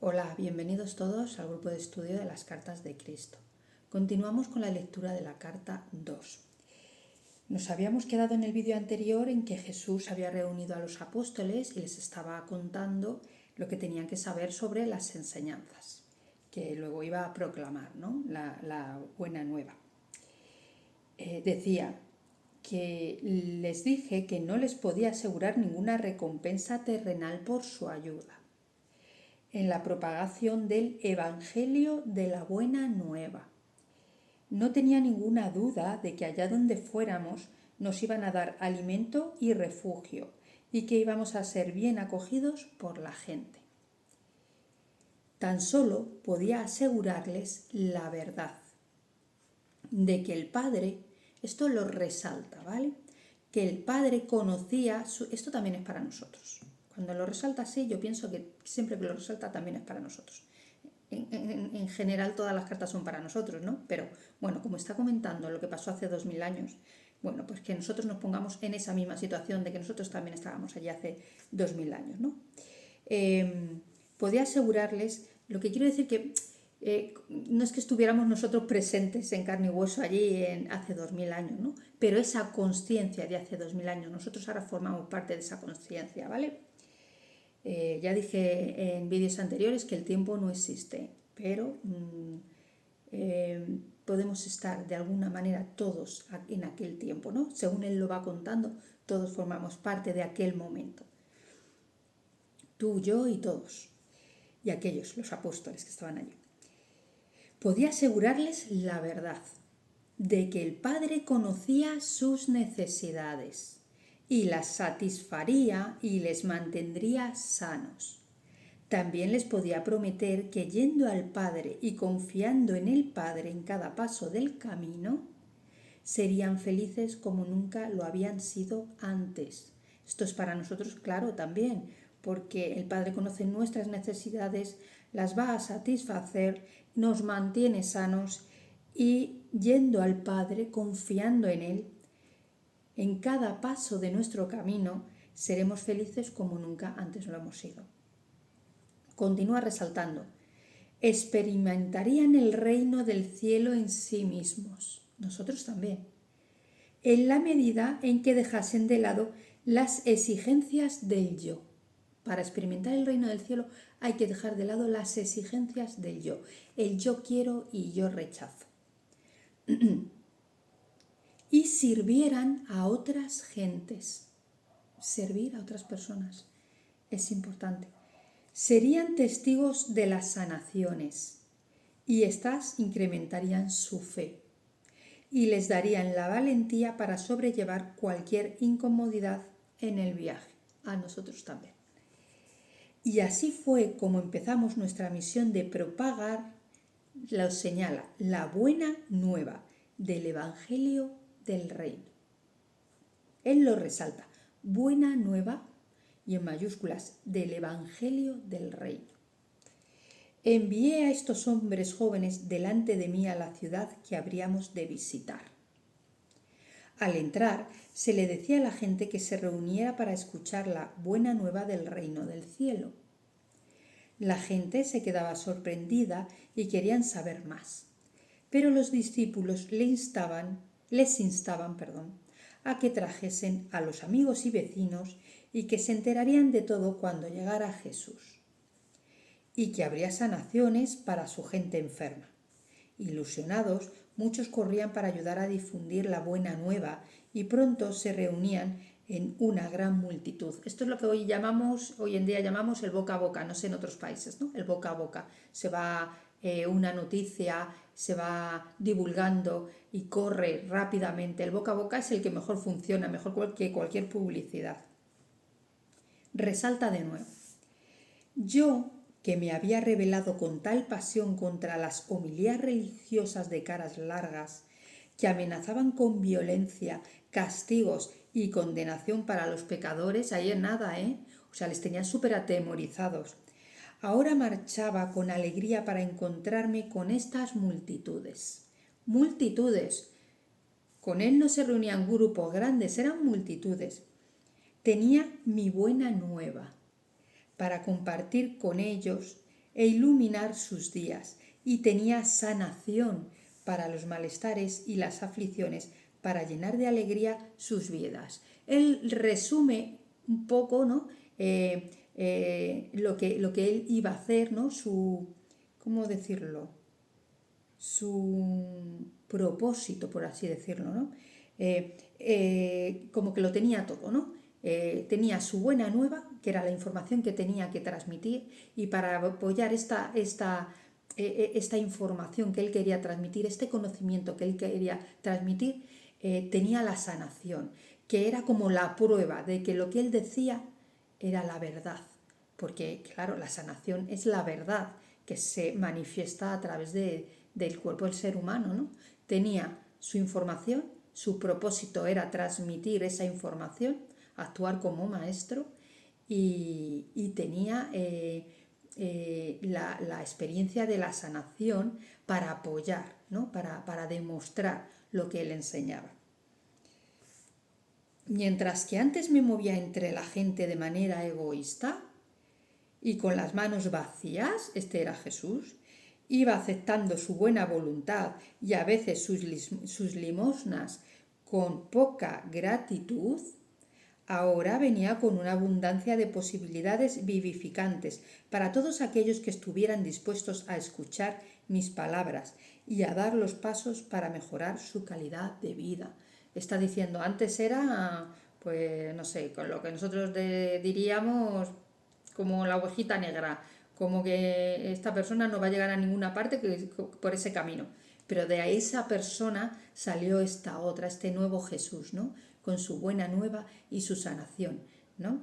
Hola, bienvenidos todos al grupo de estudio de las cartas de Cristo. Continuamos con la lectura de la carta 2. Nos habíamos quedado en el vídeo anterior en que Jesús había reunido a los apóstoles y les estaba contando lo que tenían que saber sobre las enseñanzas, que luego iba a proclamar, ¿no? la buena nueva. Decía que les dije que no les podía asegurar ninguna recompensa terrenal por su ayuda en la propagación del Evangelio de la Buena Nueva. No tenía ninguna duda de que allá donde fuéramos nos iban a dar alimento y refugio y que íbamos a ser bien acogidos por la gente. Tan solo podía asegurarles la verdad de que el Padre, esto lo resalta, ¿vale? Que el Padre conocía, esto también es para nosotros. Cuando lo resalta así, yo pienso que siempre que lo resalta también es para nosotros. En general todas las cartas son para nosotros, ¿no? Pero bueno, como está comentando lo que pasó hace 2000 años, bueno, pues que nosotros nos pongamos en esa misma situación de que nosotros también estábamos allí hace 2000 años, ¿no? Podía asegurarles, lo que quiero decir que no es que estuviéramos nosotros presentes en carne y hueso allí hace 2000 años, ¿no? Pero esa conciencia de hace 2000 años, nosotros ahora formamos parte de esa conciencia, ¿vale? Ya dije en vídeos anteriores que el tiempo no existe, pero podemos estar de alguna manera todos en aquel tiempo, ¿no? Según él lo va contando, todos formamos parte de aquel momento. Tú, yo y todos. Y aquellos, los apóstoles que estaban allí. Podía asegurarles la verdad de que el Padre conocía sus necesidades y las satisfaría y les mantendría sanos. También les podía prometer que yendo al Padre y confiando en el Padre en cada paso del camino, serían felices como nunca lo habían sido antes. Esto es para nosotros claro también, porque el Padre conoce nuestras necesidades, las va a satisfacer, nos mantiene sanos y yendo al Padre, confiando en Él, en cada paso de nuestro camino, seremos felices como nunca antes lo hemos sido. Continúa resaltando, experimentarían el reino del cielo en sí mismos, nosotros también, en la medida en que dejasen de lado las exigencias del yo. Para experimentar el reino del cielo hay que dejar de lado las exigencias del yo, el yo quiero y yo rechazo. Y sirvieran a otras gentes. Servir a otras personas es importante. Serían testigos de las sanaciones y éstas incrementarían su fe y les darían la valentía para sobrellevar cualquier incomodidad en el viaje, a nosotros también. Y así fue como empezamos nuestra misión de propagar, lo señala, la buena nueva del Evangelio del Reino. Él lo resalta, buena nueva y en mayúsculas, del Evangelio del Reino. Envié a estos hombres jóvenes delante de mí a la ciudad que habríamos de visitar. Al entrar, se le decía a la gente que se reuniera para escuchar la buena nueva del reino del cielo. La gente se quedaba sorprendida y querían saber más, pero los discípulos les instaban, a que trajesen a los amigos y vecinos y que se enterarían de todo cuando llegara Jesús, y que habría sanaciones para su gente enferma. Ilusionados, muchos corrían para ayudar a difundir la buena nueva y pronto se reunían en una gran multitud. Esto es lo que hoy en día llamamos el boca a boca, no sé en otros países, ¿no? El boca a boca. Se va una noticia, se va divulgando y corre rápidamente. El boca a boca es el que mejor funciona, mejor que cualquier publicidad. Resalta de nuevo. Yo, que me había rebelado con tal pasión contra las homilías religiosas de caras largas, que amenazaban con violencia, castigos y condenación para los pecadores, ayer nada, O sea, les tenía súper atemorizados. Ahora marchaba con alegría para encontrarme con estas multitudes. Multitudes. Con él no se reunían grupos grandes, eran multitudes. Tenía mi buena nueva para compartir con ellos e iluminar sus días, y tenía sanación para los malestares y las aflicciones, para llenar de alegría sus vidas. Él resume un poco, ¿no? Lo que él iba a hacer, ¿no? ¿Cómo decirlo? Su propósito, por así decirlo, ¿no? Como que lo tenía todo, ¿no? Tenía su buena nueva, que era la información que tenía que transmitir, y para apoyar esta información que él quería transmitir, este conocimiento que él quería transmitir, tenía la sanación, que era como la prueba de que lo que él decía era la verdad, porque claro, la sanación es la verdad que se manifiesta a través del cuerpo del ser humano, ¿no? Tenía su información, su propósito era transmitir esa información, actuar como maestro, y tenía la experiencia de la sanación para apoyar, ¿no? Para demostrar lo que él enseñaba. Mientras que antes me movía entre la gente de manera egoísta y con las manos vacías, este era Jesús, iba aceptando su buena voluntad y a veces sus limosnas con poca gratitud, ahora venía con una abundancia de posibilidades vivificantes para todos aquellos que estuvieran dispuestos a escuchar mis palabras y a dar los pasos para mejorar su calidad de vida. Está diciendo, antes era, pues no sé, con lo que nosotros diríamos como la ovejita negra, como que esta persona no va a llegar a ninguna parte por ese camino. Pero de esa persona salió esta otra, este nuevo Jesús, ¿no? Con su buena nueva y su sanación, ¿no?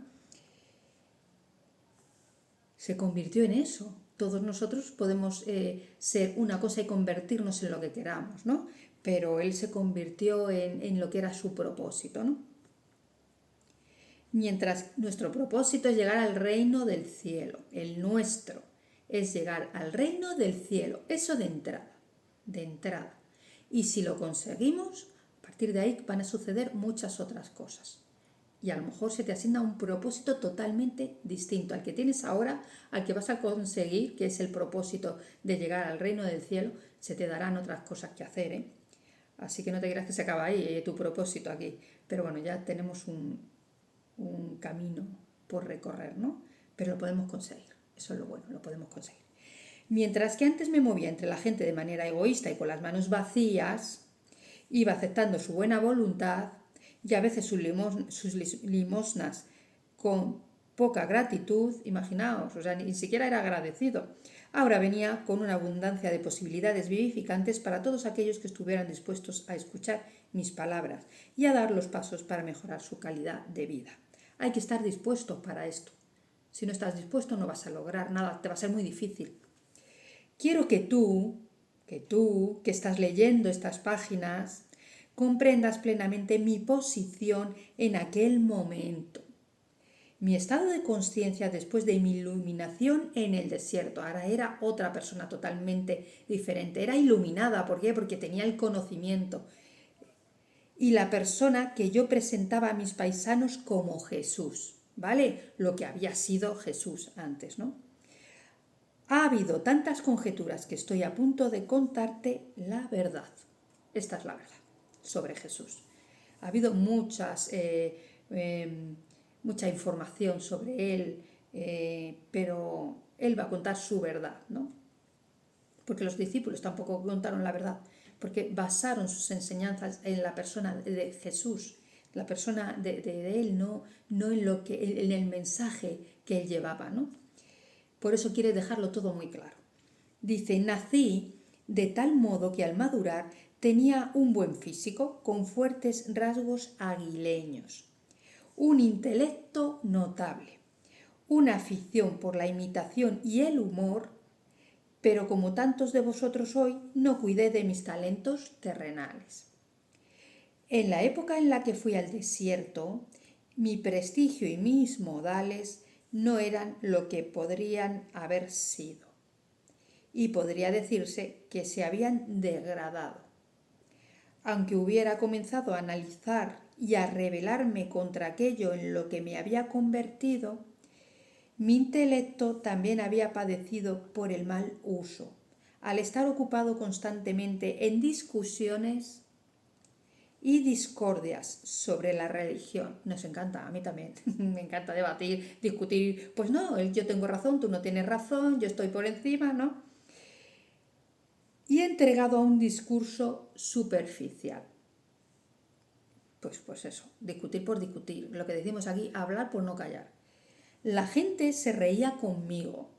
Se convirtió en eso. Todos nosotros podemos ser una cosa y convertirnos en lo que queramos, ¿no? Pero él se convirtió en lo que era su propósito, ¿no? Mientras nuestro propósito es llegar al reino del cielo, el nuestro es llegar al reino del cielo, eso de entrada. Y si lo conseguimos, a partir de ahí van a suceder muchas otras cosas. Y a lo mejor se te asigna un propósito totalmente distinto al que tienes ahora, al que vas a conseguir, que es el propósito de llegar al reino del cielo. Se te darán otras cosas que hacer, ¿eh? Así que no te creas que se acaba ahí tu propósito aquí. Pero bueno, ya tenemos un camino por recorrer, ¿no? Pero lo podemos conseguir. Eso es lo bueno, lo podemos conseguir. Mientras que antes me movía entre la gente de manera egoísta y con las manos vacías, iba aceptando su buena voluntad y a veces sus limosnas con poca gratitud, imaginaos, o sea, ni siquiera era agradecido. Ahora venía con una abundancia de posibilidades vivificantes para todos aquellos que estuvieran dispuestos a escuchar mis palabras y a dar los pasos para mejorar su calidad de vida. Hay que estar dispuesto para esto. Si no estás dispuesto no vas a lograr nada, te va a ser muy difícil. Quiero que tú, que estás leyendo estas páginas, comprendas plenamente mi posición en aquel momento. Mi estado de conciencia después de mi iluminación en el desierto. Ahora era otra persona totalmente diferente. Era iluminada. ¿Por qué? Porque tenía el conocimiento. Y la persona que yo presentaba a mis paisanos como Jesús. ¿Vale? Lo que había sido Jesús antes, ¿no? Ha habido tantas conjeturas que estoy a punto de contarte la verdad. Esta es la verdad sobre Jesús. Ha habido mucha información sobre él, pero él va a contar su verdad, ¿no? Porque los discípulos tampoco contaron la verdad, porque basaron sus enseñanzas en la persona de Jesús, la persona de él, no en el mensaje que él llevaba, ¿no? Por eso quiere dejarlo todo muy claro. Dice, nací de tal modo que al madurar tenía un buen físico con fuertes rasgos aguileños, un intelecto notable, una afición por la imitación y el humor, pero como tantos de vosotros hoy, no cuidé de mis talentos terrenales. En la época en la que fui al desierto, mi prestigio y mis modales no eran lo que podrían haber sido, y podría decirse que se habían degradado. Aunque hubiera comenzado a analizar y a rebelarme contra aquello en lo que me había convertido, Mi intelecto también había padecido por el mal uso, al estar ocupado constantemente en discusiones y discordias sobre la religión. Nos encanta, a mí también, me encanta debatir, discutir, pues no, yo tengo razón, tú no tienes razón, yo estoy por encima, ¿no? Y entregado a un discurso superficial. Pues eso, discutir por discutir, lo que decimos aquí, hablar por no callar. La gente se reía conmigo,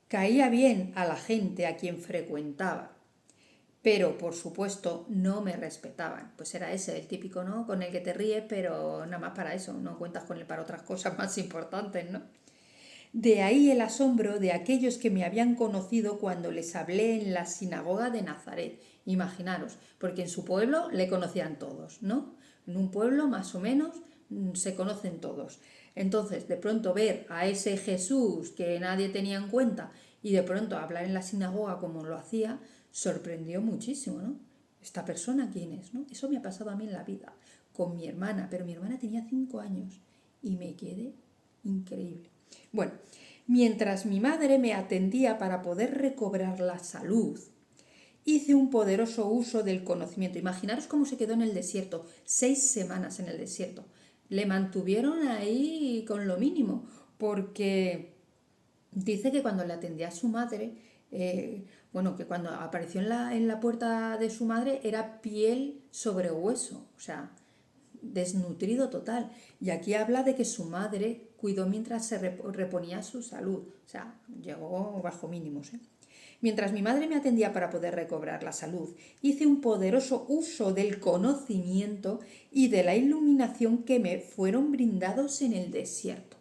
caía bien a la gente a quien frecuentaba, pero por supuesto no me respetaban. Pues era ese, el típico, ¿no? Con el que te ríes, pero nada más para eso, no cuentas con él para otras cosas más importantes, ¿no? De ahí el asombro de aquellos que me habían conocido cuando les hablé en la sinagoga de Nazaret. Imaginaros, porque en su pueblo le conocían todos, ¿no? En un pueblo más o menos se conocen todos. Entonces, de pronto ver a ese Jesús que nadie tenía en cuenta y de pronto hablar en la sinagoga como lo hacía, sorprendió muchísimo, ¿no? ¿Esta persona quién es, no? Eso me ha pasado a mí en la vida, con mi hermana, pero mi hermana tenía 5 años y me quedé increíble. Bueno, mientras mi madre me atendía para poder recobrar la salud, hice un poderoso uso del conocimiento. Imaginaros cómo se quedó en el desierto, 6 semanas en el desierto. Le mantuvieron ahí con lo mínimo, porque dice que cuando le atendía a su madre, bueno, que cuando apareció en la puerta de su madre era piel sobre hueso, o sea, desnutrido total. Y aquí habla de que su madre cuidó mientras se reponía su salud, o sea, llegó bajo mínimos, ¿eh? Mientras mi madre me atendía para poder recobrar la salud, hice un poderoso uso del conocimiento y de la iluminación que me fueron brindados en el desierto.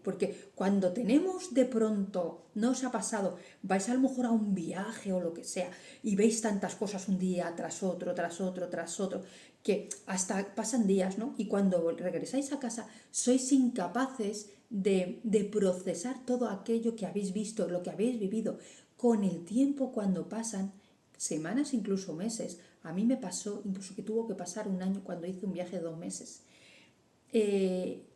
Porque cuando tenemos de pronto, no os ha pasado, vais a lo mejor a un viaje o lo que sea y veis tantas cosas un día tras otro, tras otro, tras otro, que hasta pasan días, ¿no? Y cuando regresáis a casa sois incapaces de procesar todo aquello que habéis visto, lo que habéis vivido. Con el tiempo, cuando pasan semanas, incluso meses, a mí me pasó incluso que tuvo que pasar un año cuando hice un viaje de 2 meses.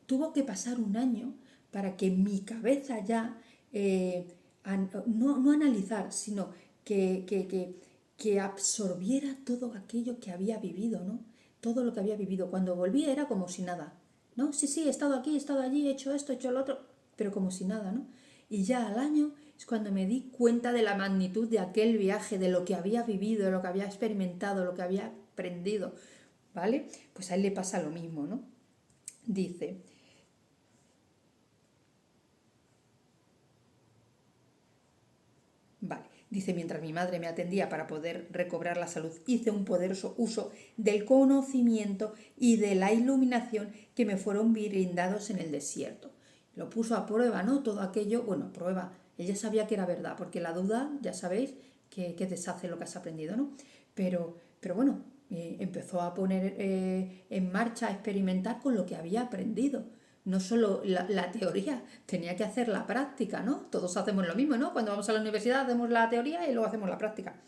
Tuvo que pasar un año para que mi cabeza ya, no analizar, sino que absorbiera todo aquello que había vivido, ¿no? Todo lo que había vivido. Cuando volví era como si nada, ¿no? Sí, he estado aquí, he estado allí, he hecho esto, he hecho lo otro, pero como si nada, ¿no? Y ya al año es cuando me di cuenta de la magnitud de aquel viaje, de lo que había vivido, de lo que había experimentado, lo que había aprendido, ¿vale? Pues a él le pasa lo mismo, ¿no? Dice, vale, dice, mientras mi madre me atendía para poder recobrar la salud, hice un poderoso uso del conocimiento y de la iluminación que me fueron brindados en el desierto. Lo puso a prueba, ¿no? Todo aquello, bueno, a prueba. Ella sabía que era verdad, porque la duda, ya sabéis, que deshace lo que has aprendido, ¿no? Pero bueno, empezó a poner en marcha, a experimentar con lo que había aprendido. No solo la teoría, tenía que hacer la práctica, ¿no? Todos hacemos lo mismo, ¿no? Cuando vamos a la universidad hacemos la teoría y luego hacemos la práctica.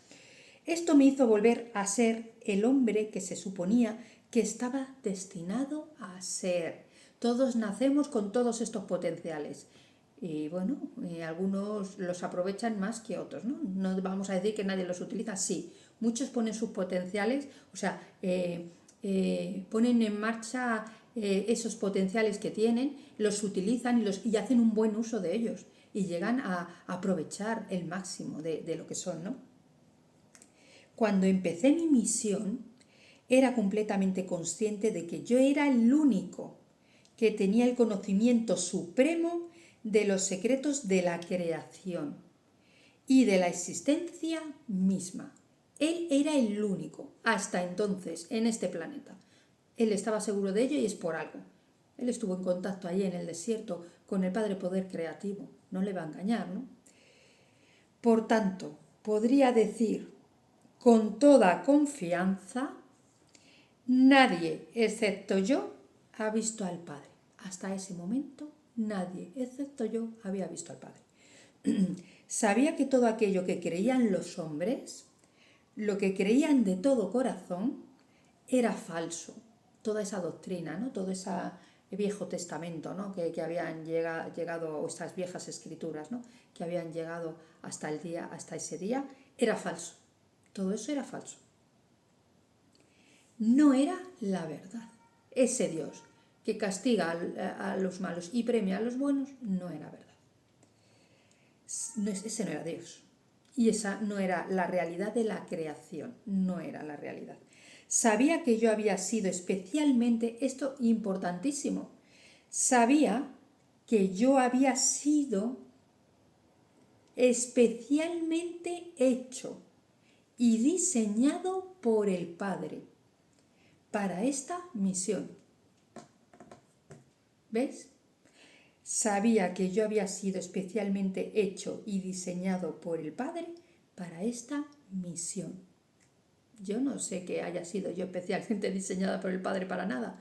Esto me hizo volver a ser el hombre que se suponía que estaba destinado a ser. Todos nacemos con todos estos potenciales. Y bueno, algunos los aprovechan más que otros, ¿no? No vamos a decir que nadie los utiliza, sí. Muchos ponen sus potenciales, o sea, ponen en marcha esos potenciales que tienen, los utilizan y hacen un buen uso de ellos y llegan a aprovechar el máximo de lo que son, ¿no? Cuando empecé mi misión, era completamente consciente de que yo era el único que tenía el conocimiento supremo de los secretos de la creación y de la existencia misma. Él era el único, hasta entonces, en este planeta. Él estaba seguro de ello y es por algo. Él estuvo en contacto allí en el desierto con el Padre Poder Creativo. No le va a engañar, ¿no? Por tanto, podría decir con toda confianza, nadie excepto yo ha visto al Padre. Hasta ese momento, nadie excepto yo había visto al Padre. Sabía que todo aquello que creían los hombres, lo que creían de todo corazón, era falso. Toda esa doctrina, ¿no? Toda esa Viejo Testamento, ¿no? que habían llegado, o estas viejas escrituras, ¿no? que habían llegado hasta ese día, era falso. Todo eso era falso. No era la verdad. Ese Dios que castiga a los malos y premia a los buenos no era verdad. Ese no era Dios. Y esa no era la realidad de la creación, no era la realidad. Sabía que yo había sido especialmente, esto importantísimo, sabía que yo había sido especialmente hecho y diseñado por el Padre para esta misión. ¿Ves? Sabía que yo había sido especialmente hecho y diseñado por el Padre para esta misión. Yo no sé que haya sido yo especialmente diseñada por el Padre para nada.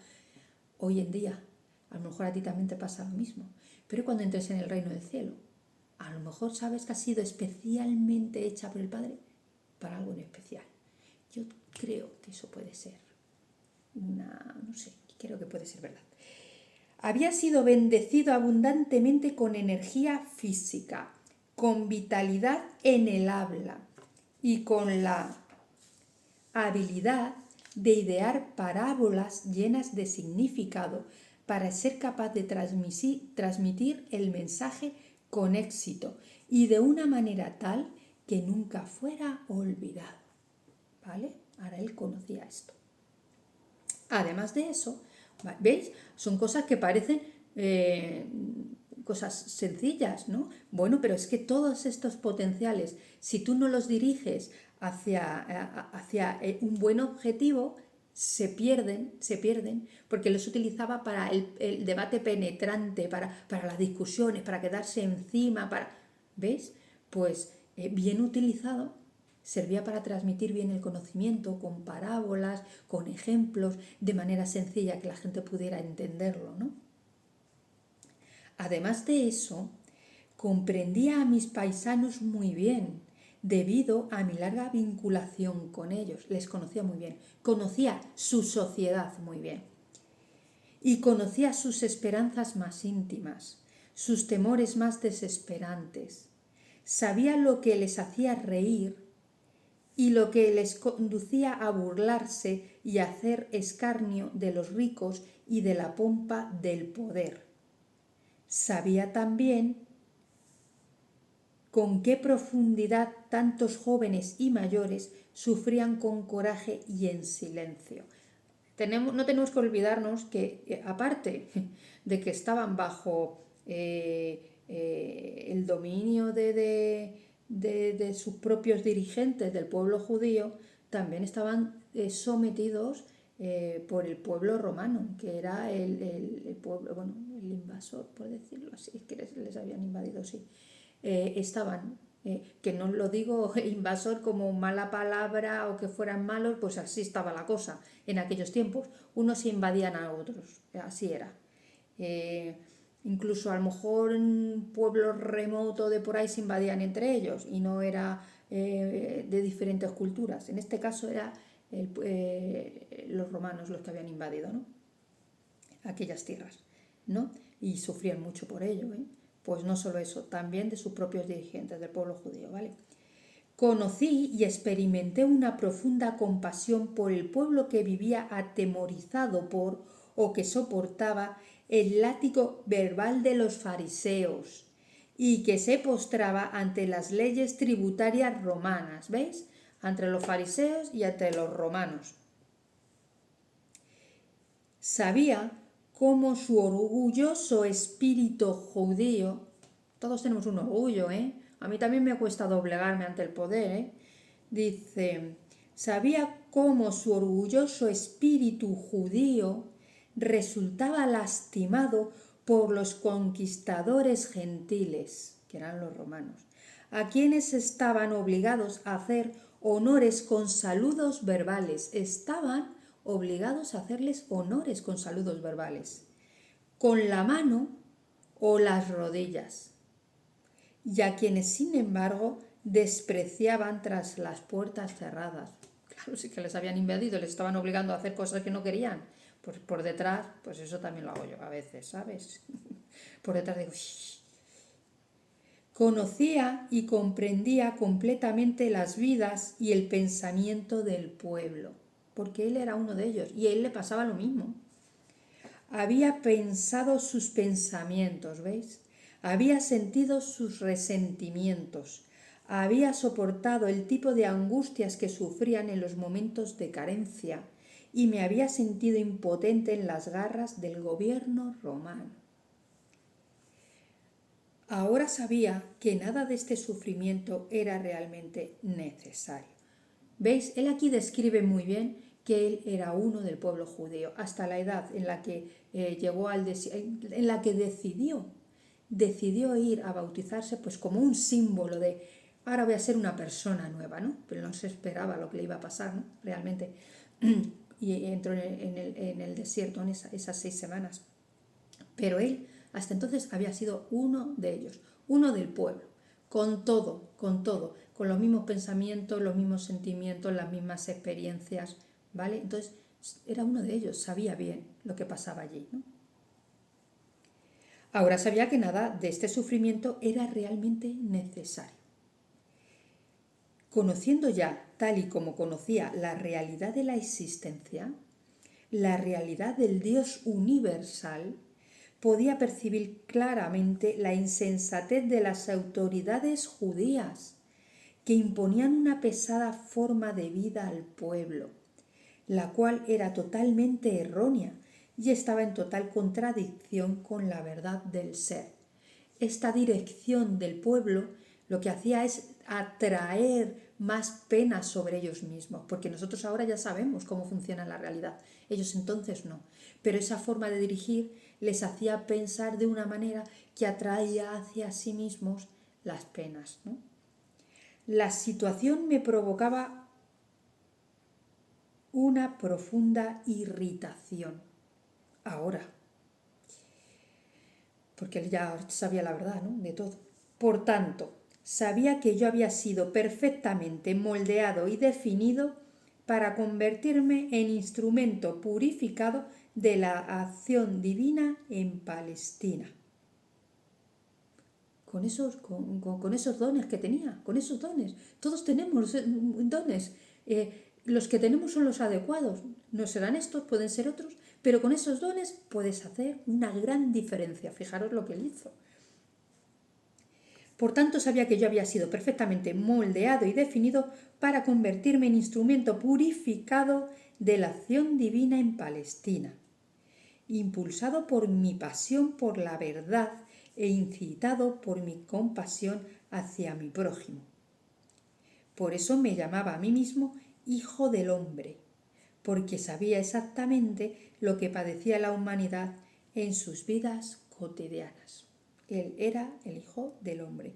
Hoy en día, a lo mejor a ti también te pasa lo mismo. Pero cuando entres en el reino del cielo, a lo mejor sabes que has sido especialmente hecha por el Padre para algo en especial. Yo creo que eso puede ser creo que puede ser verdad. Había sido bendecido abundantemente con energía física, con vitalidad en el habla y con la habilidad de idear parábolas llenas de significado para ser capaz de transmitir el mensaje con éxito y de una manera tal que nunca fuera olvidado. ¿Vale? Ahora él conocía esto. Además de eso, ¿veis? Son cosas que parecen cosas sencillas, ¿no? Bueno, pero es que todos estos potenciales, si tú no los diriges hacia un buen objetivo, se pierden, porque los utilizaba para el debate penetrante, para las discusiones, para quedarse encima, ¿ves? Pues bien utilizado, servía para transmitir bien el conocimiento con parábolas, con ejemplos, de manera sencilla que la gente pudiera entenderlo, ¿no? Además de eso, comprendía a mis paisanos muy bien, debido a mi larga vinculación con ellos. Les conocía muy bien, conocía su sociedad muy bien. Y conocía sus esperanzas más íntimas, sus temores más desesperantes. Sabía lo que les hacía reír y lo que les conducía a burlarse y a hacer escarnio de los ricos y de la pompa del poder. Sabía también con qué profundidad tantos jóvenes y mayores sufrían con coraje y en silencio. No tenemos que olvidarnos que, aparte de que estaban bajo el dominio de sus propios dirigentes del pueblo judío, también estaban sometidos por el pueblo romano, que era el pueblo, bueno, el invasor, por decirlo así, es que les habían invadido, sí. Que no lo digo invasor como mala palabra o que fueran malos, pues así estaba la cosa en aquellos tiempos. Unos invadían a otros, así era. Incluso a lo mejor en pueblos remotos de por ahí se invadían entre ellos y no era de diferentes culturas. En este caso era los romanos los que habían invadido, ¿no? Aquellas tierras, ¿no? Y sufrían mucho por ello, ¿eh? Pues no solo eso, también de sus propios dirigentes del pueblo judío, ¿vale? Conocí y experimenté una profunda compasión por el pueblo que vivía atemorizado por o que soportaba el látigo verbal de los fariseos y que se postraba ante las leyes tributarias romanas, ¿veis? Entre los fariseos y entre los romanos. Sabía cómo su orgulloso espíritu judío, todos tenemos un orgullo, ¿eh? A mí también me cuesta doblegarme ante el poder, ¿eh? Dice, sabía cómo su orgulloso espíritu judío resultaba lastimado por los conquistadores gentiles, que eran los romanos, a quienes estaban obligados a hacer honores con saludos verbales. Estaban obligados a hacerles honores con saludos verbales, con la mano o las rodillas, y a quienes, sin embargo, despreciaban tras las puertas cerradas. Claro, sí que les habían invadido, les estaban obligando a hacer cosas que no querían, Pues por detrás, pues eso también lo hago yo a veces, ¿sabes? Por detrás digo, "Shh". Conocía y comprendía completamente las vidas y el pensamiento del pueblo, porque él era uno de ellos y a él le pasaba lo mismo. Había pensado sus pensamientos, ¿veis? Había sentido sus resentimientos, había soportado el tipo de angustias que sufrían en los momentos de carencia y me había sentido impotente en las garras del gobierno romano. Ahora sabía que nada de este sufrimiento era realmente necesario. ¿Veis? Él aquí describe muy bien que él era uno del pueblo judío, hasta la edad en la que llegó en la que decidió ir a bautizarse, pues como un símbolo de ahora voy a ser una persona nueva, ¿no? Pero no se esperaba lo que le iba a pasar, ¿no? Realmente. Y entró en el desierto en esas 6 semanas. Pero él hasta entonces había sido uno de ellos, uno del pueblo, con todo, con los mismos pensamientos, los mismos sentimientos, las mismas experiencias, ¿vale? Entonces era uno de ellos, sabía bien lo que pasaba allí, ¿no? Ahora sabía que nada de este sufrimiento era realmente necesario. Conociendo ya, tal y como conocía, la realidad de la existencia, la realidad del Dios universal, podía percibir claramente la insensatez de las autoridades judías, que imponían una pesada forma de vida al pueblo, la cual era totalmente errónea y estaba en total contradicción con la verdad del ser. Esta dirección del pueblo lo que hacía es atraer más penas sobre ellos mismos, porque nosotros ahora ya sabemos cómo funciona la realidad, ellos entonces no. Pero esa forma de dirigir les hacía pensar de una manera que atraía hacia sí mismos las penas, ¿no? La situación me provocaba una profunda irritación. Ahora, porque él ya sabía la verdad, ¿no? De todo. Por tanto, sabía que yo había sido perfectamente moldeado y definido para convertirme en instrumento purificado de la acción divina en Palestina. Con esos dones que tenía, con esos dones. Todos tenemos dones. Los que tenemos son los adecuados. No serán estos, pueden ser otros, pero con esos dones puedes hacer una gran diferencia. Fijaros lo que él hizo. Por tanto, sabía que yo había sido perfectamente moldeado y definido para convertirme en instrumento purificado de la acción divina en Palestina, impulsado por mi pasión por la verdad e incitado por mi compasión hacia mi prójimo. Por eso me llamaba a mí mismo Hijo del Hombre, porque sabía exactamente lo que padecía la humanidad en sus vidas cotidianas. Él era el Hijo del Hombre,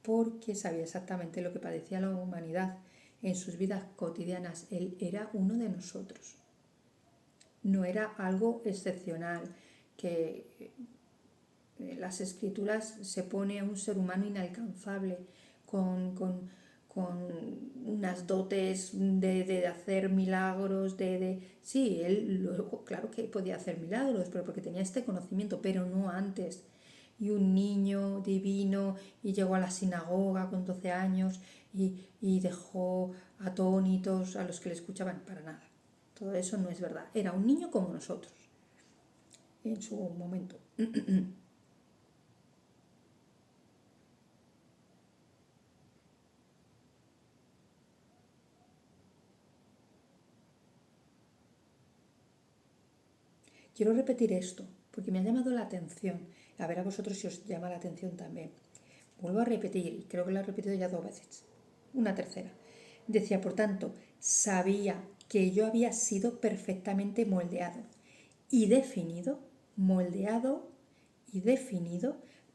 porque sabía exactamente lo que padecía la humanidad en sus vidas cotidianas. Él era uno de nosotros. No era algo excepcional, que en las escrituras se pone a un ser humano inalcanzable, con unas dotes de hacer milagros, Sí, él luego, claro que podía hacer milagros, pero porque tenía este conocimiento, pero no antes. Y un niño divino y llegó a la sinagoga con 12 años y dejó atónitos a los que le escuchaban, para nada. Todo eso no es verdad. Era un niño como nosotros, en su momento. Quiero repetir esto, porque me ha llamado la atención. A ver a vosotros si os llama la atención también. Vuelvo a repetir, y creo que lo he repetido ya 2 veces. Una tercera. Decía, por tanto, sabía que yo había sido perfectamente moldeado y definido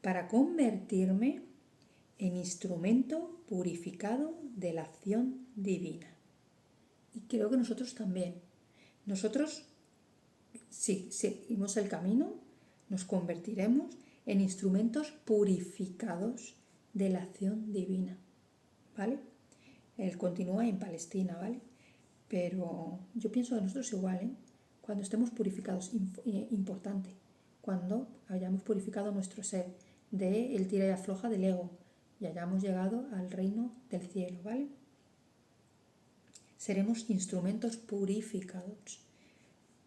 para convertirme en instrumento purificado de la acción divina. Y creo que nosotros también. Nosotros, si seguimos el camino, nos convertiremos en instrumentos purificados de la acción divina, ¿vale? Él continúa en Palestina, ¿vale? Pero yo pienso que nosotros igual, ¿eh? cuando estemos purificados, importante, cuando hayamos purificado nuestro ser del tira y afloja del ego y hayamos llegado al reino del cielo, ¿vale? Seremos instrumentos purificados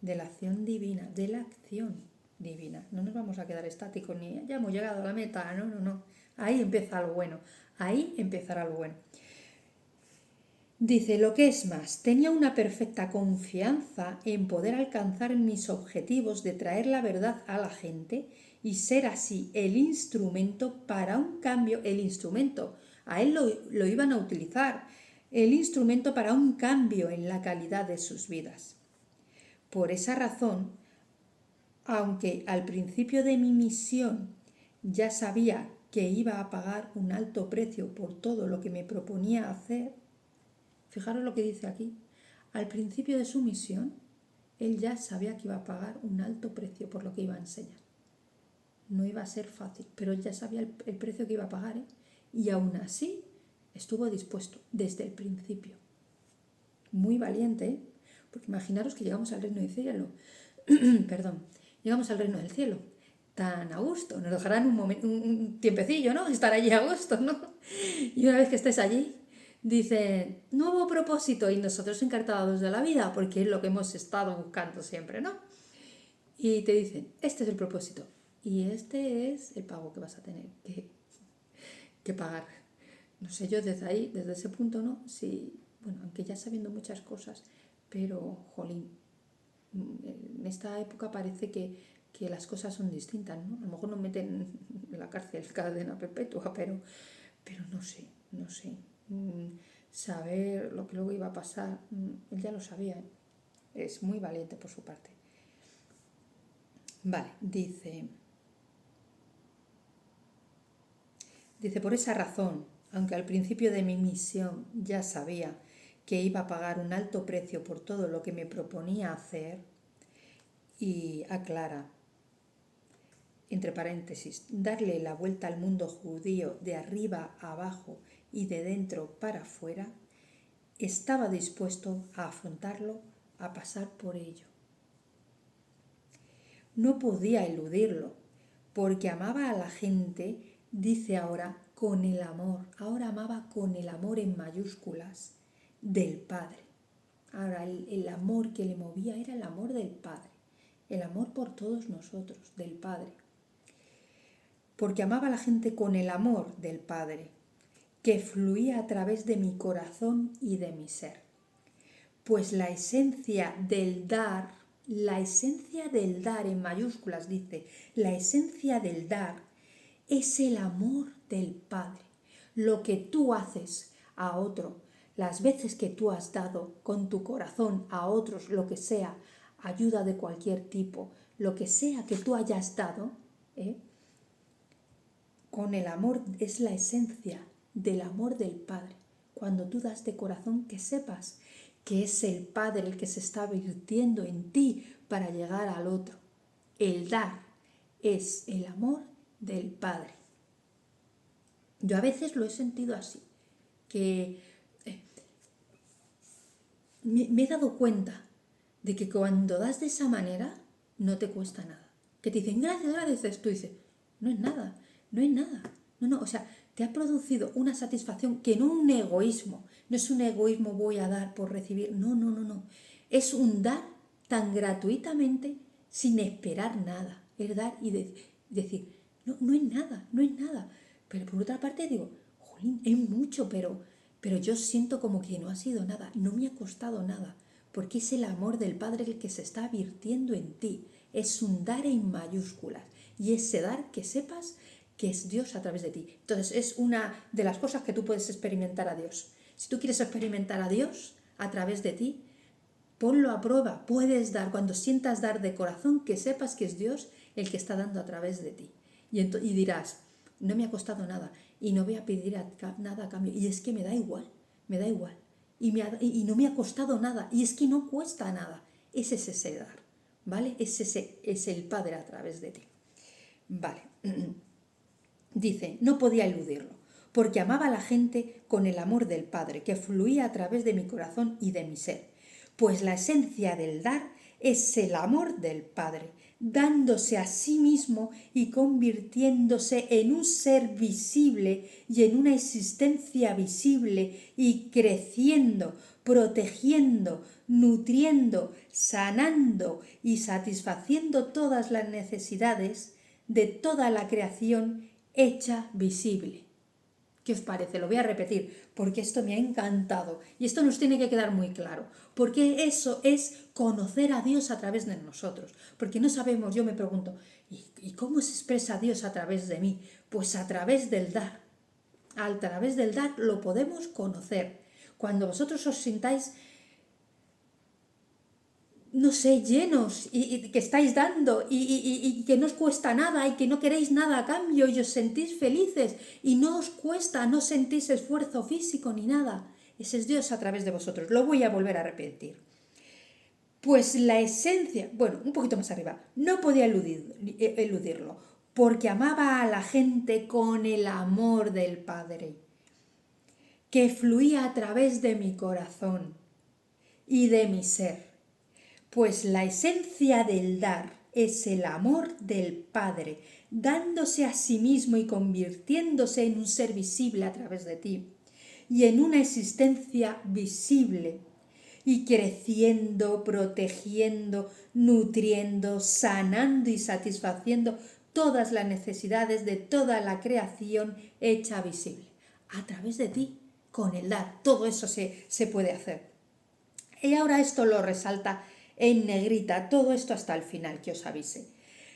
de la acción divina, de la acción divina. No nos vamos a quedar estáticos ni ya hemos llegado a la meta, no, no, no. Ahí empieza lo bueno, ahí empezará lo bueno. Dice, lo que es más, tenía una perfecta confianza en poder alcanzar mis objetivos de traer la verdad a la gente y ser así el instrumento para un cambio, el instrumento, a él lo iban a utilizar, el instrumento para un cambio en la calidad de sus vidas. Por esa razón, aunque al principio de mi misión ya sabía que iba a pagar un alto precio por todo lo que me proponía hacer, fijaros lo que dice aquí, al principio de su misión, él ya sabía que iba a pagar un alto precio por lo que iba a enseñar. No iba a ser fácil, pero él ya sabía el precio que iba a pagar, ¿eh? Y aún así estuvo dispuesto desde el principio. Muy valiente, ¿eh? Porque imaginaros que llegamos al reino del cielo, perdón, llegamos al reino del cielo, tan a gusto, nos dejarán un tiempecillo, ¿no? Estar allí a gusto, ¿no? Y una vez que estés allí, dicen, nuevo propósito, y nosotros encantados de la vida, porque es lo que hemos estado buscando siempre, ¿no? Y te dicen, este es el propósito, y este es el pago que vas a tener que pagar. No sé yo desde ahí, desde ese punto, ¿no? Sí, bueno, aunque ya sabiendo muchas cosas, pero, jolín, en esta época parece que las cosas son distintas, ¿no? A lo mejor nos meten en la cárcel, cadena perpetua, pero no sé. Saber lo que luego iba a pasar, él ya lo sabía, ¿eh? Es muy valiente por su parte. Vale, dice, por esa razón, aunque al principio de mi misión ya sabía que iba a pagar un alto precio por todo lo que me proponía hacer, y aclara, entre paréntesis, darle la vuelta al mundo judío de arriba a abajo y de dentro para afuera, estaba dispuesto a afrontarlo, a pasar por ello. No podía eludirlo, porque amaba a la gente, dice ahora, con el amor. Ahora amaba con el amor en mayúsculas del Padre. Ahora el amor que le movía era el amor del Padre, el amor por todos nosotros, del Padre. Porque amaba a la gente con el amor del Padre, que fluía a través de mi corazón y de mi ser. Pues la esencia del dar en mayúsculas dice, la esencia del dar es el amor del Padre. Lo que tú haces a otro, las veces que tú has dado con tu corazón a otros, lo que sea, ayuda de cualquier tipo, lo que sea que tú hayas dado, con el amor es la esencia del amor del Padre. Cuando tú das de corazón, que sepas que es el Padre el que se está virtiendo en ti para llegar al otro. El dar es el amor del Padre. Yo a veces lo he sentido así, que me he dado cuenta de que cuando das de esa manera no te cuesta nada. Que te dicen gracias, gracias, tú dices, no es nada. No, o sea, te ha producido una satisfacción que no un egoísmo, no es un egoísmo voy a dar por recibir, no. Es un dar tan gratuitamente sin esperar nada, es dar y decir, no es nada. Pero por otra parte digo, jolín, es mucho, pero yo siento como que no ha sido nada, no me ha costado nada, porque es el amor del Padre el que se está virtiendo en ti, es un dar en mayúsculas, y ese dar que sepas que es Dios a través de ti. Entonces es una de las cosas que tú puedes experimentar a Dios. Si tú quieres experimentar a Dios a través de ti, ponlo a prueba. Puedes dar, cuando sientas dar de corazón, que sepas que es Dios el que está dando a través de ti. Y dirás, no me ha costado nada y no voy a pedir nada a cambio. Y es que me da igual. Y no me ha costado nada. Y es que no cuesta nada. Ese es ese dar, ¿vale? Es el Padre a través de ti. Vale. Dice, no podía eludirlo, porque amaba a la gente con el amor del Padre, que fluía a través de mi corazón y de mi ser. Pues la esencia del dar es el amor del Padre, dándose a sí mismo y convirtiéndose en un ser visible y en una existencia visible y creciendo, protegiendo, nutriendo, sanando y satisfaciendo todas las necesidades de toda la creación hecha visible. ¿Qué os parece? Lo voy a repetir porque esto me ha encantado y esto nos tiene que quedar muy claro, porque eso es conocer a Dios a través de nosotros, porque no sabemos, yo me pregunto, ¿y cómo se expresa Dios a través de mí? Pues a través del dar. A través del dar lo podemos conocer. Cuando vosotros os sintáis, no sé, llenos y que estáis dando y que no os cuesta nada y que no queréis nada a cambio y os sentís felices y no os cuesta, no sentís esfuerzo físico ni nada. Ese es Dios a través de vosotros. Lo voy a volver a repetir. Pues la esencia, bueno, un poquito más arriba, no podía eludirlo, porque amaba a la gente con el amor del Padre, que fluía a través de mi corazón y de mi ser. Pues la esencia del dar es el amor del Padre, dándose a sí mismo y convirtiéndose en un ser visible a través de ti, y en una existencia visible, y creciendo, protegiendo, nutriendo, sanando y satisfaciendo todas las necesidades de toda la creación hecha visible. A través de ti, con el dar, todo eso se puede hacer. Y ahora esto lo resalta en negrita, todo esto hasta el final, que os avise.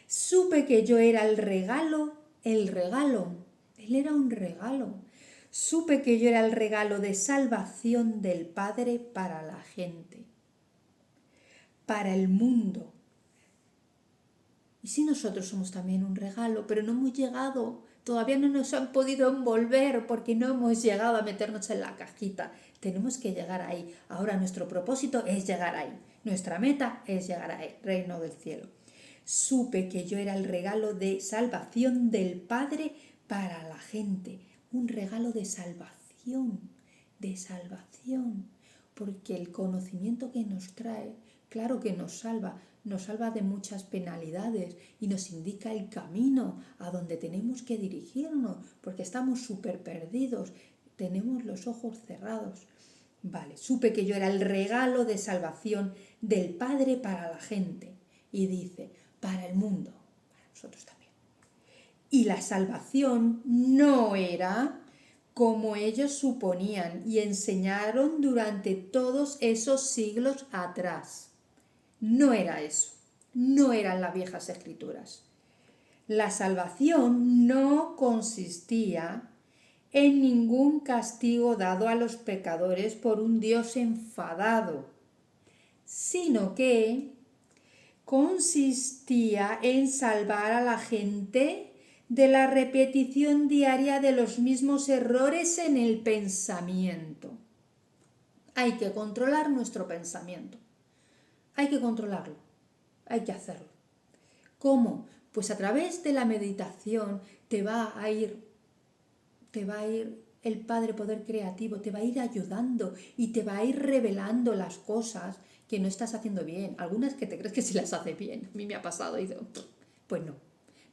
Supe que yo era el regalo, él era un regalo. Supe que yo era el regalo de salvación del Padre para la gente, para el mundo. Y si nosotros somos también un regalo, pero no hemos llegado, todavía no nos han podido envolver porque no hemos llegado a meternos en la cajita. Tenemos que llegar ahí. Ahora nuestro propósito es llegar ahí. Nuestra meta es llegar ahí, reino del cielo. Supe que yo era el regalo de salvación del Padre para la gente. Un regalo de salvación, porque el conocimiento que nos trae, claro que nos salva de muchas penalidades y nos indica el camino a donde tenemos que dirigirnos, porque estamos súper perdidos, tenemos los ojos cerrados. Vale, supe que yo era el regalo de salvación del Padre para la gente. Y dice, para el mundo, para nosotros también. Y la salvación no era como ellos suponían y enseñaron durante todos esos siglos atrás. No era eso, no eran las viejas escrituras. La salvación no consistía en ningún castigo dado a los pecadores por un Dios enfadado, sino que consistía en salvar a la gente de la repetición diaria de los mismos errores en el pensamiento. Hay que controlar nuestro pensamiento. Hay que controlarlo. Hay que hacerlo. ¿Cómo? Pues a través de la meditación te va a ir el Padre Poder Creativo, te va a ir ayudando y te va a ir revelando las cosas que no estás haciendo bien. Algunas que te crees que sí las hace bien. A mí me ha pasado y digo, pues no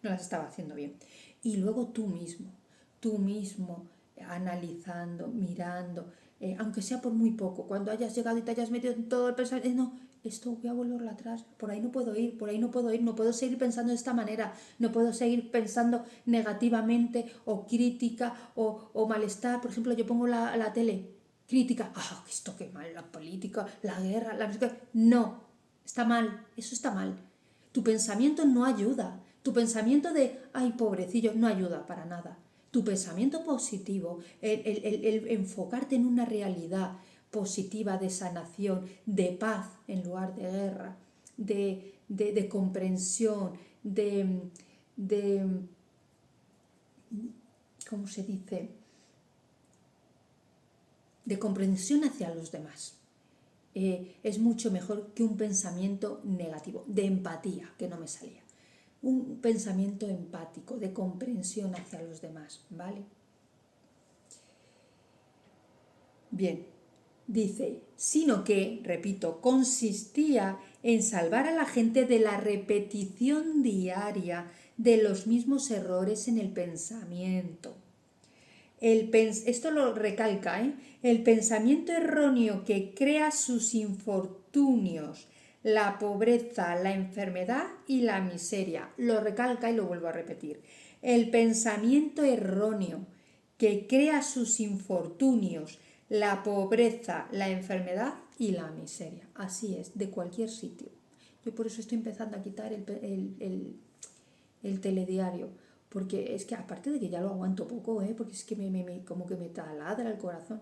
las estaba haciendo bien. Y luego tú mismo, analizando, mirando, aunque sea por muy poco, cuando hayas llegado y te hayas metido en todo el pensamiento, no, esto voy a volverlo atrás, por ahí no puedo ir, no puedo seguir pensando de esta manera, no puedo seguir pensando negativamente o crítica o malestar. Por ejemplo, yo pongo la tele, crítica, esto qué mal, la política, la guerra, la música. No, está mal, eso está mal. Tu pensamiento no ayuda, tu pensamiento de, ay, pobrecillo, no ayuda para nada. Tu pensamiento positivo, el enfocarte en una realidad positiva de sanación, de paz en lugar de guerra, de comprensión, ¿cómo se dice? De comprensión hacia los demás. Es mucho mejor que un pensamiento negativo, de empatía, que no me salía. Un pensamiento empático, de comprensión hacia los demás, ¿vale? Bien, Dice, sino que, repito, consistía en salvar a la gente de la repetición diaria de los mismos errores en el pensamiento. Esto lo recalca, ¿eh? El pensamiento erróneo que crea sus infortunios, la pobreza, la enfermedad y la miseria. Lo recalca y lo vuelvo a repetir. El pensamiento erróneo que crea sus infortunios, la pobreza, la enfermedad y la miseria. Así es, de cualquier sitio. Yo por eso estoy empezando a quitar el telediario, porque es que aparte de que ya lo aguanto poco, porque es que como que me taladra el corazón,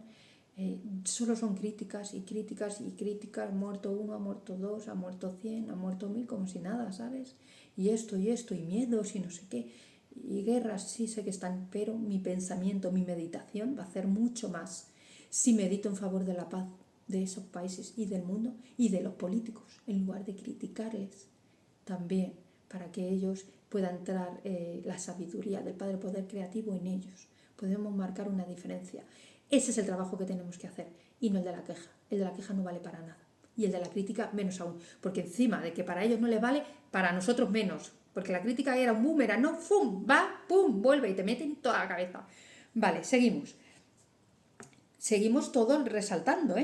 solo son críticas y críticas y críticas, muerto uno, ha muerto dos, ha muerto 100, ha muerto 1000, como si nada, ¿sabes? Y esto, y miedos y no sé qué, y guerras, sí sé que están, pero mi pensamiento, mi meditación va a hacer mucho más si medito en favor de la paz de esos países y del mundo y de los políticos, en lugar de criticarles también, para que ellos pueda entrar la sabiduría del Padre Poder Creativo en ellos. Podemos marcar una diferencia. Ese es el trabajo que tenemos que hacer y no el de la queja. El de la queja no vale para nada. Y el de la crítica menos aún. Porque encima de que para ellos no les vale, para nosotros menos. Porque la crítica era un boomerang, ¿no? ¡Fum! Va, ¡pum! Vuelve y te mete en toda la cabeza. Vale, seguimos. Seguimos todo resaltando,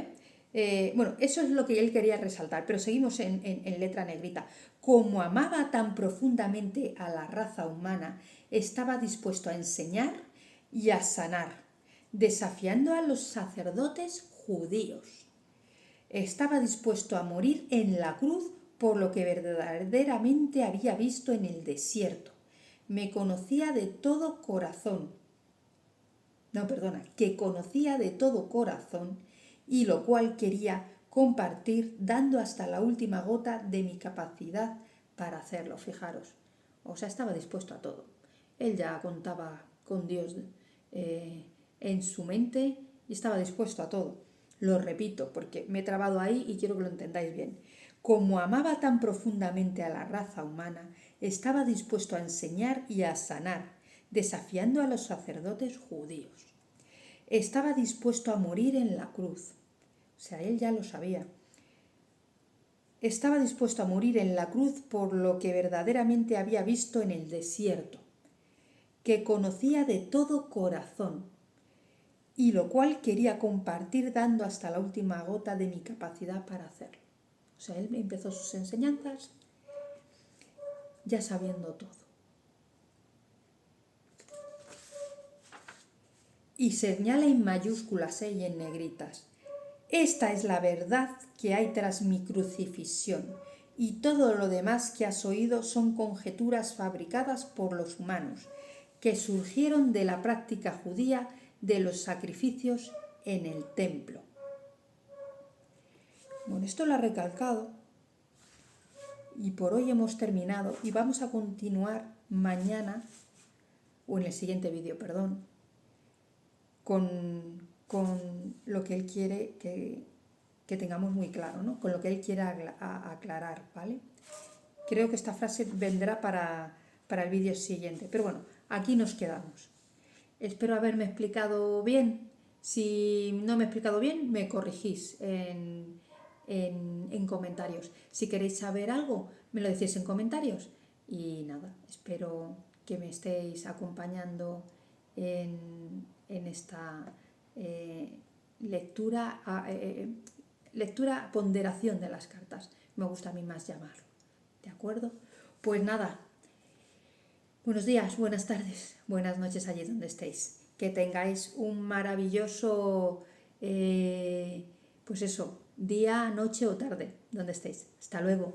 bueno, eso es lo que él quería resaltar, pero seguimos en letra negrita. Como amaba tan profundamente a la raza humana, estaba dispuesto a enseñar y a sanar, desafiando a los sacerdotes judíos. Estaba dispuesto a morir en la cruz por lo que verdaderamente había visto en el desierto. Me conocía de todo corazón. No, perdona, que conocía de todo corazón y lo cual quería compartir dando hasta la última gota de mi capacidad para hacerlo, fijaros. O sea, estaba dispuesto a todo. Él ya contaba con Dios en su mente y estaba dispuesto a todo. Lo repito porque me he trabado ahí y quiero que lo entendáis bien. Como amaba tan profundamente a la raza humana, estaba dispuesto a enseñar y a sanar, desafiando a los sacerdotes judíos. Estaba dispuesto a morir en la cruz. O sea, él ya lo sabía. Estaba dispuesto a morir en la cruz por lo que verdaderamente había visto en el desierto, que conocía de todo corazón, y lo cual quería compartir dando hasta la última gota de mi capacidad para hacerlo. O sea, él empezó sus enseñanzas ya sabiendo todo. Y señala en mayúsculas y en negritas. Esta es la verdad que hay tras mi crucifixión, y todo lo demás que has oído son conjeturas fabricadas por los humanos, que surgieron de la práctica judía de los sacrificios en el templo. Bueno, esto lo ha recalcado y por hoy hemos terminado y vamos a continuar mañana, o en el siguiente vídeo, perdón, con lo que él quiere que tengamos muy claro, ¿no? Con lo que él quiera aclarar, ¿vale? Creo que esta frase vendrá para el vídeo siguiente, pero bueno, aquí nos quedamos. Espero haberme explicado bien. Si no me he explicado bien, me corrigís en comentarios. Si queréis saber algo, me lo decís en comentarios. Y nada, espero que me estéis acompañando en esta lectura, ponderación de las cartas. Me gusta a mí más llamarlo. ¿De acuerdo? Pues nada, buenos días, buenas tardes, buenas noches allí donde estéis. Que tengáis un maravilloso, pues eso, día, noche o tarde, donde estéis. Hasta luego.